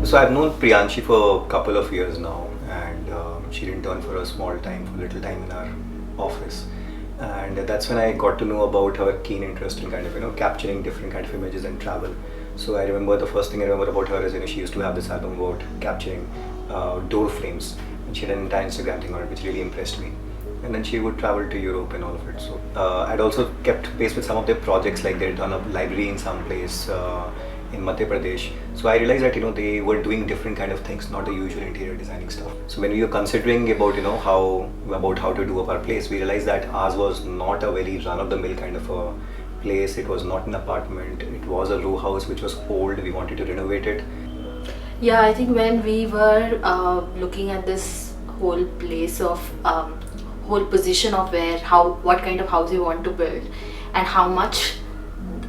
So I've known Priyanshi for a couple of years now, and she interned for a small time, for a little time in our office. And that's when I got to know about her keen interest in kind of capturing different kind of images and travel. So I remember the first thing I remember about her is she used to have this album about capturing door frames, and she had an entire Instagram thing on it, which really impressed me. And then she would travel to Europe and all of it. So I'd also kept pace with some of their projects, like they'd done a library in some place in Madhya Pradesh. So I realized that they were doing different kind of things, not the usual interior designing stuff. So when we were considering about how to do up our place, we realized that ours was not a very run-of-the-mill kind of a place. It was not an apartment. It was a row house which was old. We wanted to renovate it. Yeah, I think when we were looking at this whole place of whole position of what kind of house we want to build and how much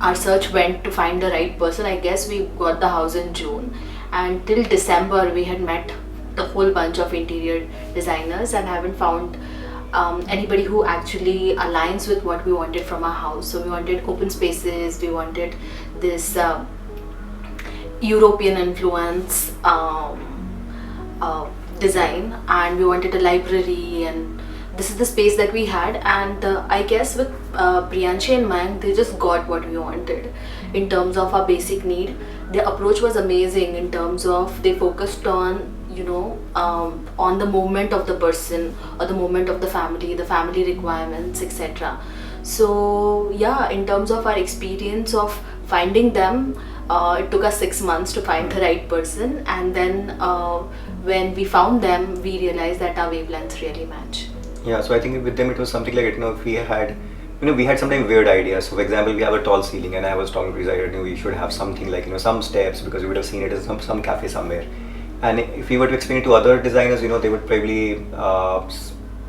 our search went to find the right person, I guess we got the house in June, and till December we had met the whole bunch of interior designers and haven't found anybody who actually aligns with what we wanted from our house. So we wanted open spaces, we wanted this European influence design, and we wanted a library, and this is the space that we had. And I guess with Priyanshi and Mayank, they just got what we wanted in terms of our basic need. Their approach was amazing in terms of they focused on on the moment of the person or the moment of the family requirements, etc. So yeah, in terms of our experience of finding them, it took us 6 months to find the right person, and then when we found them, we realized that our wavelengths really match. Yeah, so I think with them it was something like if we had we had sometimes weird ideas. So for example, we have a tall ceiling, and I was talking to Thryza, we should have something like some steps, because we would have seen it as some cafe somewhere. And if we were to explain it to other designers, they would probably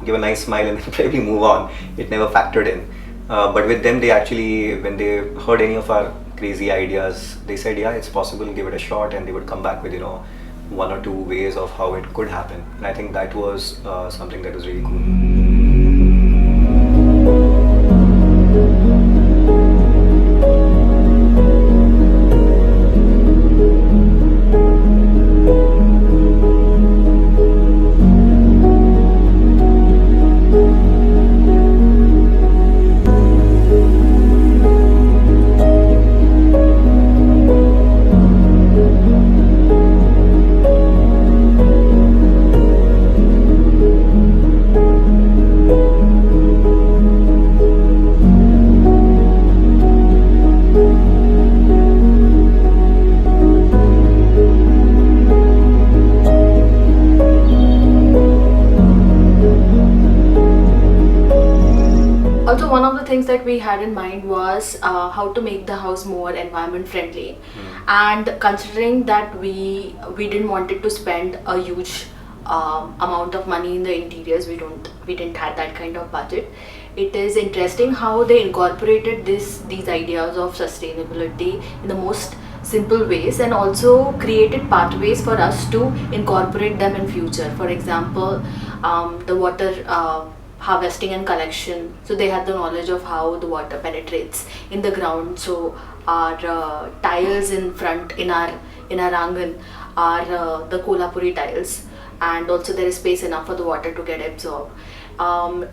give a nice smile and then probably move on. It never factored in. But with them, they actually, when they heard any of our crazy ideas, they said, yeah, it's possible, give it a shot, and they would come back with one or two ways of how it could happen. And I think that was something that was really cool. One of the things that we had in mind was how to make the house more environment friendly, and considering that we didn't want it to spend a huge amount of money in the interiors, we didn't have that kind of budget. It is interesting how they incorporated these ideas of sustainability in the most simple ways, and also created pathways for us to incorporate them in future. For example, the water harvesting and collection, so they had the knowledge of how the water penetrates in the ground. So our tiles in front in our angan are the Kolhapuri tiles, and also there is space enough for the water to get absorbed.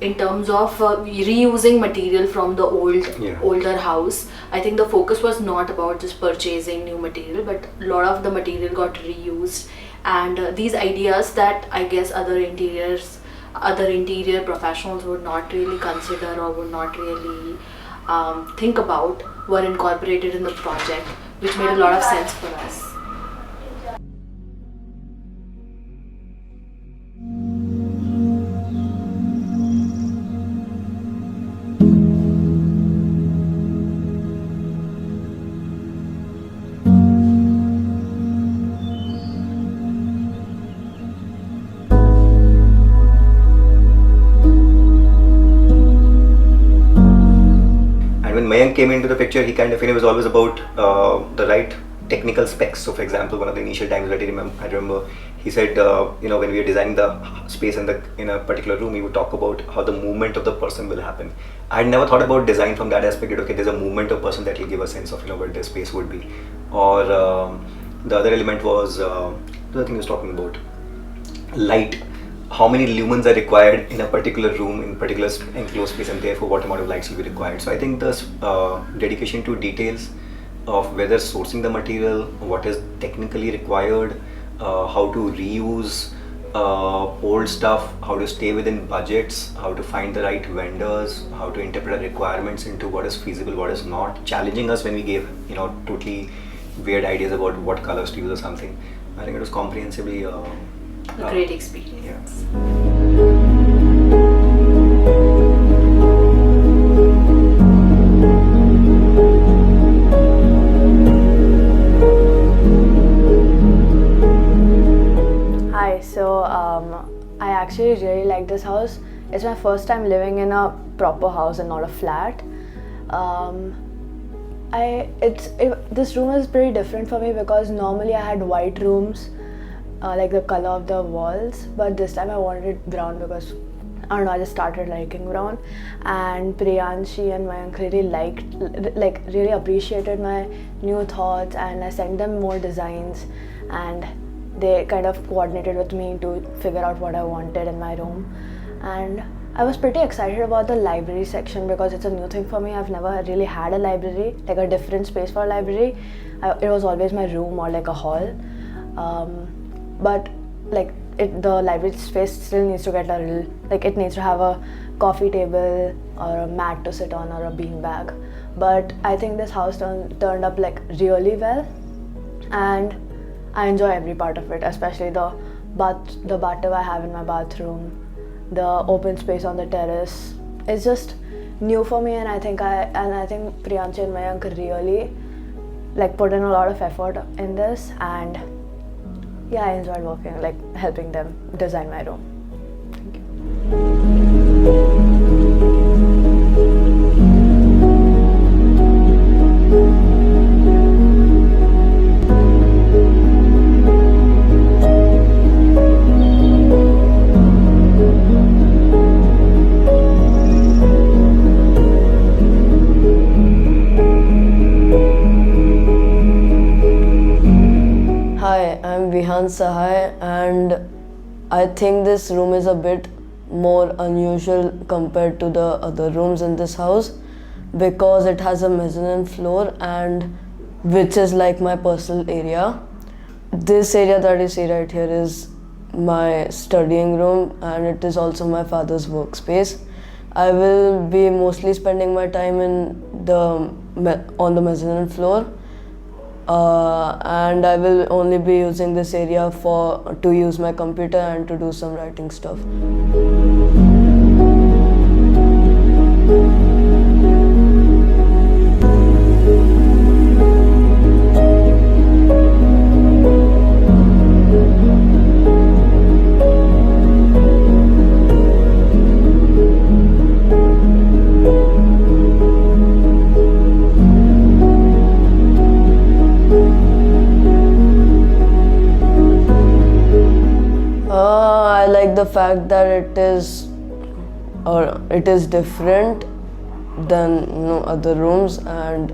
In terms of reusing material from the older house, I think the focus was not about just purchasing new material, but a lot of the material got reused. And these ideas that I guess other interior professionals would not really consider or would not really think about were incorporated in the project, which made a lot of sense for us. Mayank came into the picture, he kind of was always about the right technical specs. So for example, one of the initial times that I remember he said when we were designing the space in a particular room, he would talk about how the movement of the person will happen. I had never thought about design from that aspect. Okay, there's a movement of person that will give a sense of where the space would be. Or The other element was the other thing I was talking about, light. How many lumens are required in a particular room, in particular enclosed space, and therefore what amount of lights will be required. So I think the dedication to details of whether sourcing the material, what is technically required, how to reuse old stuff, how to stay within budgets, how to find the right vendors, how to interpret our requirements into what is feasible, what is not, challenging us when we gave totally weird ideas about what colors to use or something. I think it was comprehensively A great experience. Hi, so I actually really like this house. It's my first time living in a proper house and not a flat. This room is pretty different for me because normally I had white rooms, like the color of the walls, but this time I wanted brown because I don't know, I just started liking brown. And Priyanshi and Mayank really appreciated my new thoughts, and I sent them more designs, and they kind of coordinated with me to figure out what I wanted in my room. And I was pretty excited about the library section because it's a new thing for me. I've never really had a library, like a different space for a library. It was always my room or like a hall. But the library space still needs to get a little, it needs to have a coffee table or a mat to sit on or a bean bag. But I think this house turned up really well, and I enjoy every part of it, especially the bathtub I have in my bathroom, the open space on the terrace. It's just new for me, and I think Priyanshi and Mayank really put in a lot of effort in this, and yeah, I enjoyed working, helping them design my room. Thank you. Hi, I'm Vihan Sahai, and I think this room is a bit more unusual compared to the other rooms in this house because it has a mezzanine floor, and which is like my personal area. This area that you see right here is my studying room, and it is also my father's workspace. I will be mostly spending my time on the mezzanine floor. And I will only be using this area to use my computer and to do some writing stuff. I like the fact that it is different than other rooms, and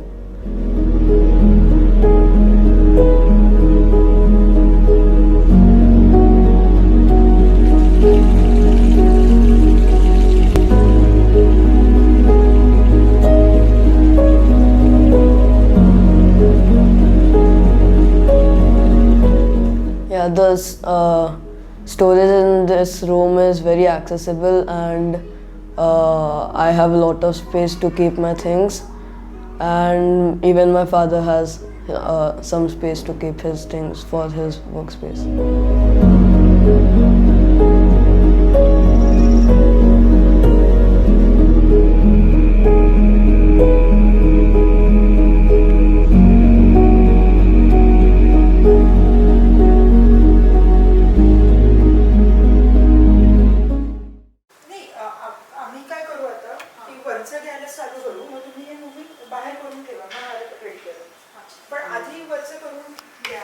yeah, the storage in this room is very accessible, and I have a lot of space to keep my things, and even my father has some space to keep his things for his workspace. आम्ही काय करू आता की वरचं घ्यायला चालू करू, मग तुम्ही हे मूवी बाहेर करून ठेवा, मग रेडी करू, पण आधी वरचं करून घ्या.